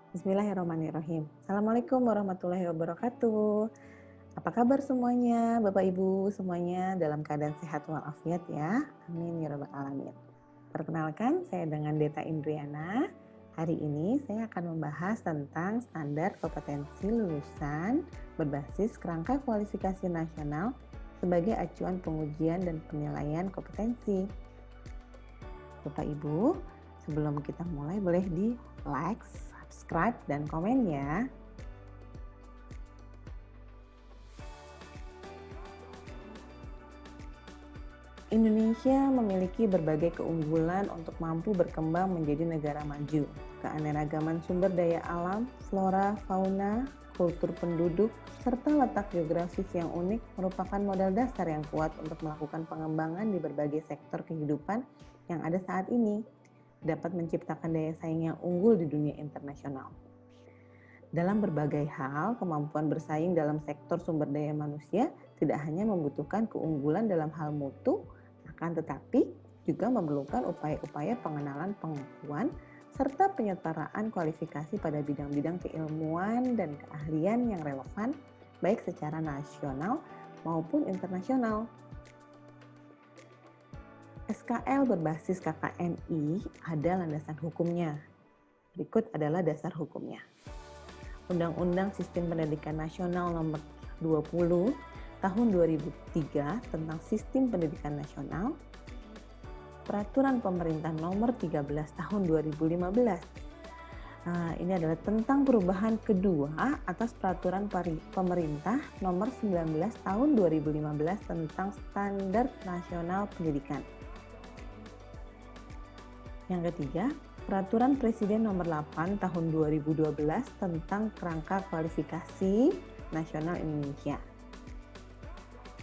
Bismillahirrahmanirrahim. Assalamualaikum warahmatullahi wabarakatuh. Apa kabar semuanya, Bapak Ibu semuanya dalam keadaan sehat walafiat ya. Amin ya rabbal alamin. Perkenalkan, saya dengan Deta Indriana. Hari ini saya akan membahas tentang standar kompetensi lulusan berbasis kerangka kualifikasi nasional sebagai acuan pengujian dan penilaian kompetensi. Bapak Ibu, sebelum kita mulai boleh di like, subscribe, dan komen ya. Indonesia memiliki berbagai keunggulan untuk mampu berkembang menjadi negara maju. Keanekaragaman sumber daya alam, flora, fauna, kultur penduduk, serta letak geografis yang unik merupakan modal dasar yang kuat untuk melakukan pengembangan di berbagai sektor kehidupan yang ada saat ini, dapat menciptakan daya saing yang unggul di dunia internasional. Dalam berbagai hal, kemampuan bersaing dalam sektor sumber daya manusia tidak hanya membutuhkan keunggulan dalam hal mutu, akan tetapi juga memerlukan upaya-upaya pengenalan pengetahuan serta penyetaraan kualifikasi pada bidang-bidang keilmuan dan keahlian yang relevan baik secara nasional maupun internasional. SKL berbasis KKNI ada landasan hukumnya. Berikut adalah dasar hukumnya. Undang-Undang Sistem Pendidikan Nasional Nomor 20 Tahun 2003 tentang Sistem Pendidikan Nasional, Peraturan Pemerintah Nomor 13 Tahun 2015. Ini adalah tentang perubahan kedua atas Peraturan Pemerintah Nomor 19 Tahun 2015 tentang Standar Nasional Pendidikan. Yang ketiga, Peraturan Presiden Nomor 8 Tahun 2012 tentang Kerangka Kualifikasi Nasional Indonesia.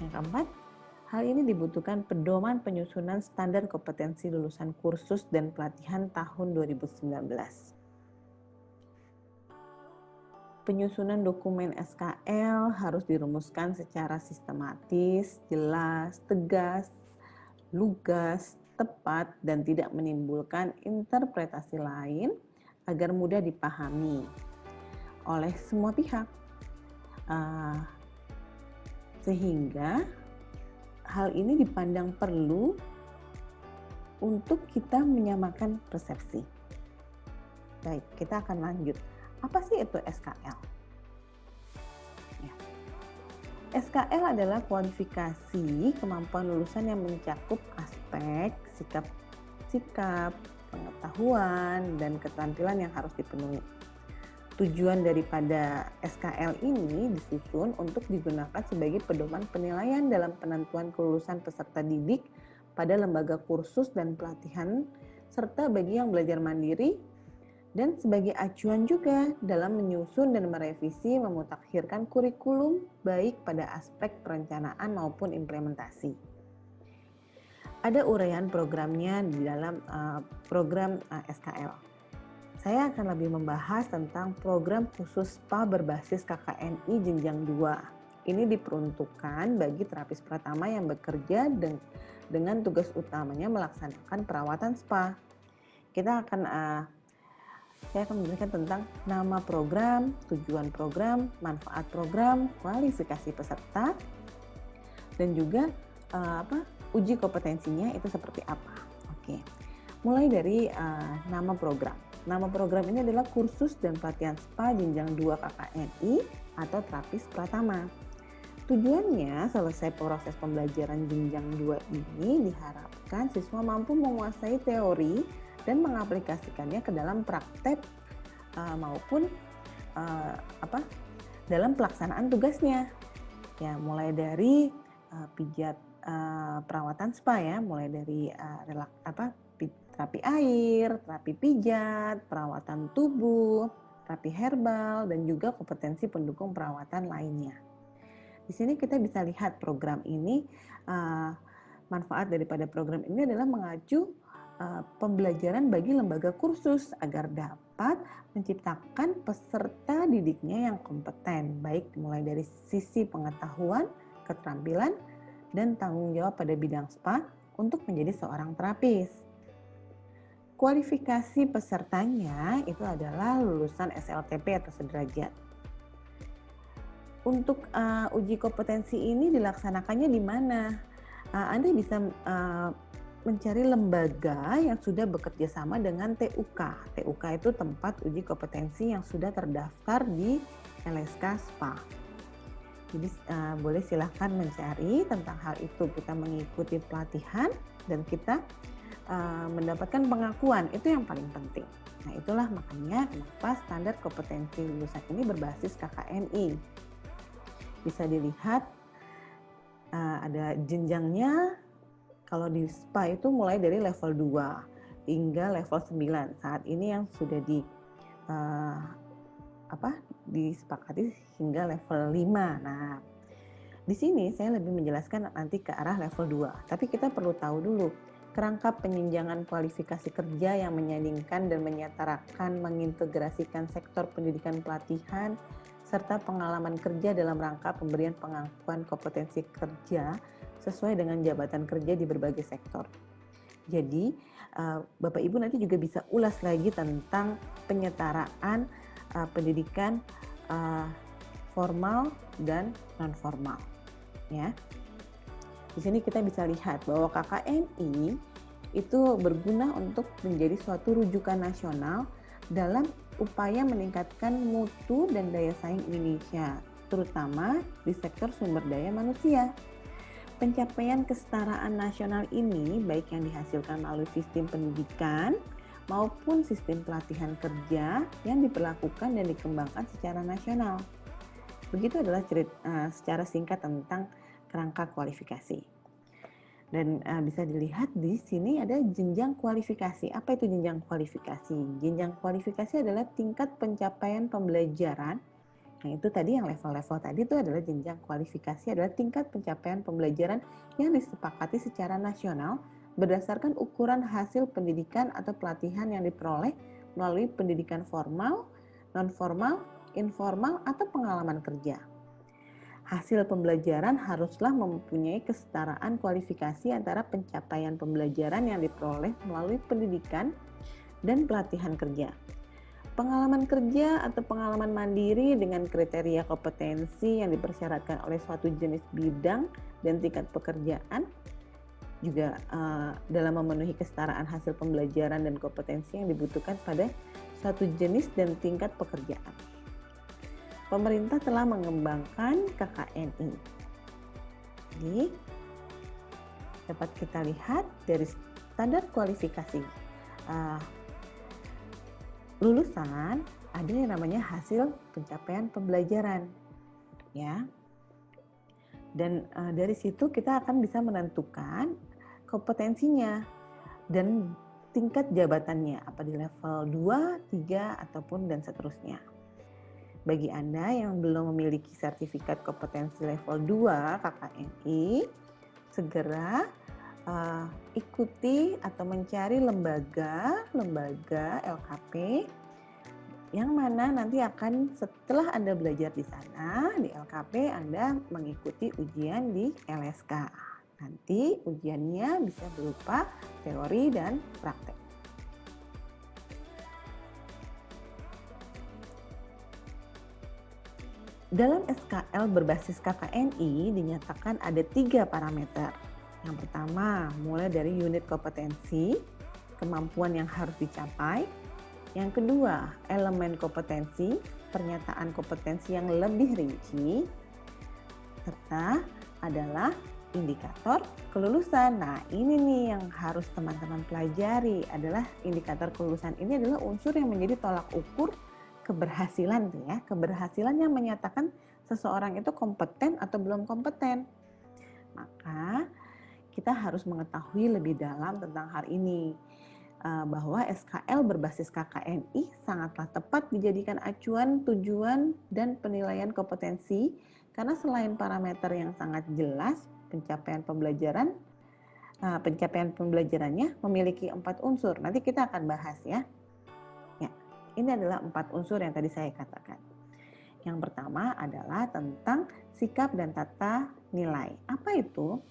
Yang keempat, hal ini dibutuhkan pedoman penyusunan standar kompetensi lulusan kursus dan pelatihan tahun 2019. Penyusunan dokumen SKL harus dirumuskan secara sistematis, jelas, tegas, lugas, tepat, dan tidak menimbulkan interpretasi lain agar mudah dipahami oleh semua pihak. Sehingga hal ini dipandang perlu untuk kita menyamakan persepsi. Baik, kita akan lanjut. Apa sih itu SKL? Ya. SKL adalah kualifikasi kemampuan lulusan yang mencakup aspek sikap, pengetahuan, dan keterampilan yang harus dipenuhi. Tujuan daripada SKL ini disusun untuk digunakan sebagai pedoman penilaian dalam penentuan kelulusan peserta didik pada lembaga kursus dan pelatihan, serta bagi yang belajar mandiri, dan sebagai acuan juga dalam menyusun dan merevisi memutakhirkan kurikulum baik pada aspek perencanaan maupun implementasi. Ada uraian programnya di dalam program SKL. Saya akan lebih membahas tentang program khusus SPA berbasis KKNI jenjang 2. Ini diperuntukkan bagi terapis pertama yang bekerja dengan tugas utamanya melaksanakan perawatan SPA. Saya akan memberikan tentang nama program, tujuan program, manfaat program, kualifikasi peserta, dan juga uji kompetensinya itu seperti apa. Oke. Mulai dari nama program. Nama program ini adalah Kursus dan Pelatihan SPA Jenjang 2 KKNI atau terapis pratama. Tujuannya, selesai proses pembelajaran jenjang 2 ini diharapkan siswa mampu menguasai teori dan mengaplikasikannya ke dalam praktek maupun dalam pelaksanaan tugasnya. Ya, mulai dari pijat perawatan SPA ya, mulai dari terapi air, terapi pijat, perawatan tubuh, terapi herbal, dan juga kompetensi pendukung perawatan lainnya. Di sini kita bisa lihat program ini, manfaat daripada program ini adalah mengacu pembelajaran bagi lembaga kursus agar dapat menciptakan peserta didiknya yang kompeten, baik mulai dari sisi pengetahuan, keterampilan, dan tanggung jawab pada bidang SPA untuk menjadi seorang terapis. Kualifikasi pesertanya itu adalah lulusan SLTP atau sederajat. Untuk uji kompetensi ini dilaksanakannya di mana? Anda bisa mencari lembaga yang sudah bekerja sama dengan TUK. TUK itu tempat uji kompetensi yang sudah terdaftar di LSK SPA. Jadi boleh silahkan mencari tentang hal itu. Kita mengikuti pelatihan dan kita mendapatkan pengakuan, itu yang paling penting. Nah, itulah makanya kenapa standar kompetensi lulusan ini berbasis KKNI. Bisa dilihat ada jenjangnya. Kalau di SPA itu mulai dari level 2 hingga level 9. Saat ini yang sudah disepakati hingga level 5. Nah, di sini saya lebih menjelaskan nanti ke arah level 2. Tapi kita perlu tahu dulu kerangka penjenjangan kualifikasi kerja yang menyandingkan dan menyetarakan mengintegrasikan sektor pendidikan pelatihan serta pengalaman kerja dalam rangka pemberian pengakuan kompetensi kerja sesuai dengan jabatan kerja di berbagai sektor. Jadi, Bapak Ibu nanti juga bisa ulas lagi tentang penyetaraan pendidikan formal dan non formal, ya. Di sini kita bisa lihat bahwa KKNI itu berguna untuk menjadi suatu rujukan nasional dalam upaya meningkatkan mutu dan daya saing Indonesia, terutama di sektor sumber daya manusia. Pencapaian kesetaraan nasional ini baik yang dihasilkan melalui sistem pendidikan maupun sistem pelatihan kerja yang diberlakukan dan dikembangkan secara nasional. Begitu adalah secara singkat tentang kerangka kualifikasi. Dan bisa dilihat di sini ada jenjang kualifikasi. Apa itu jenjang kualifikasi? Jenjang kualifikasi adalah tingkat pencapaian pembelajaran. Nah, itu tadi yang level-level tadi itu adalah jenjang kualifikasi, adalah tingkat pencapaian pembelajaran yang disepakati secara nasional berdasarkan ukuran hasil pendidikan atau pelatihan yang diperoleh melalui pendidikan formal, non-formal, informal, atau pengalaman kerja. Hasil pembelajaran haruslah mempunyai kesetaraan kualifikasi antara pencapaian pembelajaran yang diperoleh melalui pendidikan dan pelatihan kerja. Pengalaman kerja atau pengalaman mandiri dengan kriteria kompetensi yang dipersyaratkan oleh suatu jenis bidang dan tingkat pekerjaan juga dalam memenuhi kesetaraan hasil pembelajaran dan kompetensi yang dibutuhkan pada suatu jenis dan tingkat pekerjaan. Pemerintah telah mengembangkan KKNI. Jadi, dapat kita lihat dari standar kualifikasi lulusan ada yang namanya hasil pencapaian pembelajaran, ya. Dan dari situ kita akan bisa menentukan kompetensinya dan tingkat jabatannya, apa di level 2, 3, ataupun dan seterusnya. Bagi Anda yang belum memiliki sertifikat kompetensi level 2 KKNI, segera ikuti atau mencari lembaga LKP yang mana nanti akan setelah Anda belajar di sana, di LKP Anda mengikuti ujian di LSK. Nanti ujiannya bisa berupa teori dan praktek. Dalam SKL berbasis KKNI dinyatakan ada 3 parameter. Yang pertama, mulai dari unit kompetensi, kemampuan yang harus dicapai. Yang kedua, elemen kompetensi, pernyataan kompetensi yang lebih rinci. Serta adalah indikator kelulusan. Nah, ini nih yang harus teman-teman pelajari, adalah indikator kelulusan ini adalah unsur yang menjadi tolak ukur keberhasilan tuh ya, keberhasilan yang menyatakan seseorang itu kompeten atau belum kompeten. Maka kita harus mengetahui lebih dalam tentang hal ini, bahwa SKL berbasis KKNI sangatlah tepat dijadikan acuan tujuan dan penilaian kompetensi, karena selain parameter yang sangat jelas, pencapaian pembelajarannya memiliki 4 unsur. Nanti kita akan bahas ya. Ini adalah 4 unsur yang tadi saya katakan. Yang pertama adalah tentang sikap dan tata nilai. Apa itu?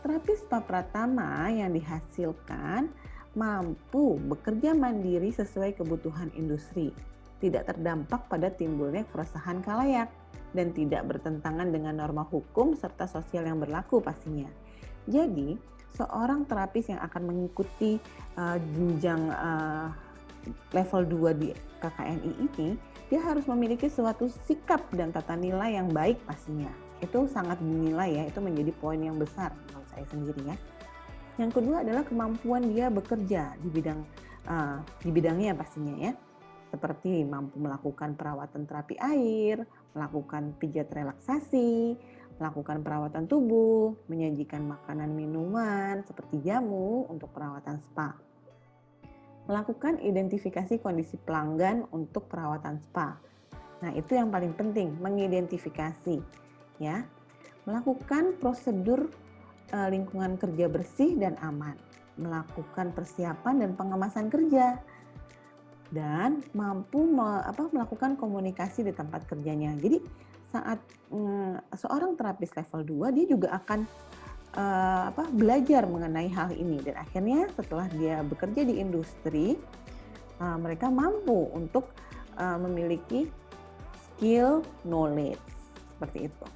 Terapis Pratama yang dihasilkan mampu bekerja mandiri sesuai kebutuhan industri, tidak terdampak pada timbulnya keresahan khalayak, dan tidak bertentangan dengan norma hukum serta sosial yang berlaku pastinya. Jadi, seorang terapis yang akan mengikuti jenjang level 2 di KKNI ini, dia harus memiliki suatu sikap dan tata nilai yang baik pastinya. Itu sangat dinilai ya, itu menjadi poin yang besar menurut saya sendiri ya. Yang kedua adalah kemampuan dia bekerja di bidangnya pastinya ya. Seperti mampu melakukan perawatan terapi air, melakukan pijat relaksasi, melakukan perawatan tubuh, menyajikan makanan minuman seperti jamu untuk perawatan spa. Melakukan identifikasi kondisi pelanggan untuk perawatan spa. Nah, itu yang paling penting, mengidentifikasi ya. Melakukan prosedur lingkungan kerja bersih dan aman, melakukan persiapan dan pengemasan kerja, dan mampu melakukan komunikasi di tempat kerjanya. Jadi saat seorang terapis level 2 dia juga akan belajar mengenai hal ini, dan akhirnya setelah dia bekerja di industri mereka mampu untuk memiliki skill knowledge seperti itu.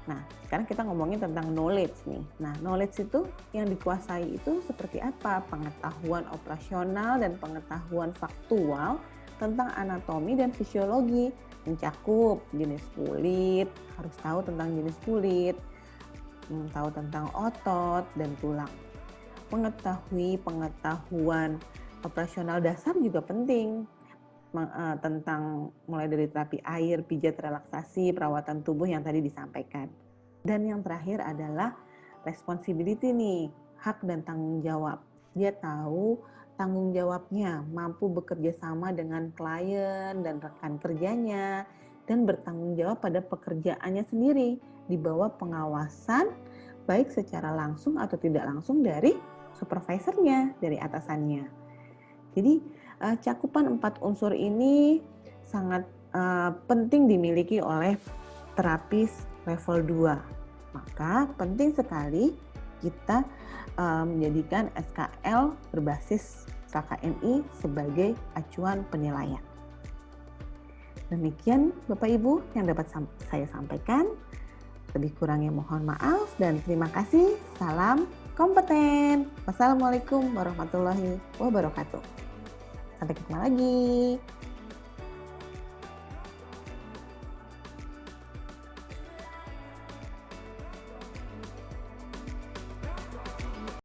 Nah, sekarang kita ngomongin tentang knowledge nih. Nah, knowledge itu yang dikuasai itu seperti apa? Pengetahuan operasional dan pengetahuan faktual tentang anatomi dan fisiologi, mencakup jenis kulit, harus tahu tentang jenis kulit, tahu tentang otot dan tulang. Mengetahui pengetahuan operasional dasar juga penting, tentang mulai dari terapi air, pijat relaksasi, perawatan tubuh yang tadi disampaikan. Dan yang terakhir adalah responsibility nih, hak dan tanggung jawab. Dia tahu tanggung jawabnya, mampu bekerja sama dengan klien dan rekan kerjanya, dan bertanggung jawab pada pekerjaannya sendiri di bawah pengawasan baik secara langsung atau tidak langsung dari supervisornya, dari atasannya. Jadi cakupan 4 unsur ini sangat penting dimiliki oleh terapis level 2. Maka penting sekali kita menjadikan SKL berbasis KKNI sebagai acuan penilaian. Demikian Bapak Ibu yang dapat saya sampaikan. Lebih kurangnya mohon maaf dan terima kasih. Salam kompeten. Wassalamualaikum warahmatullahi wabarakatuh. Sampai ketemu lagi.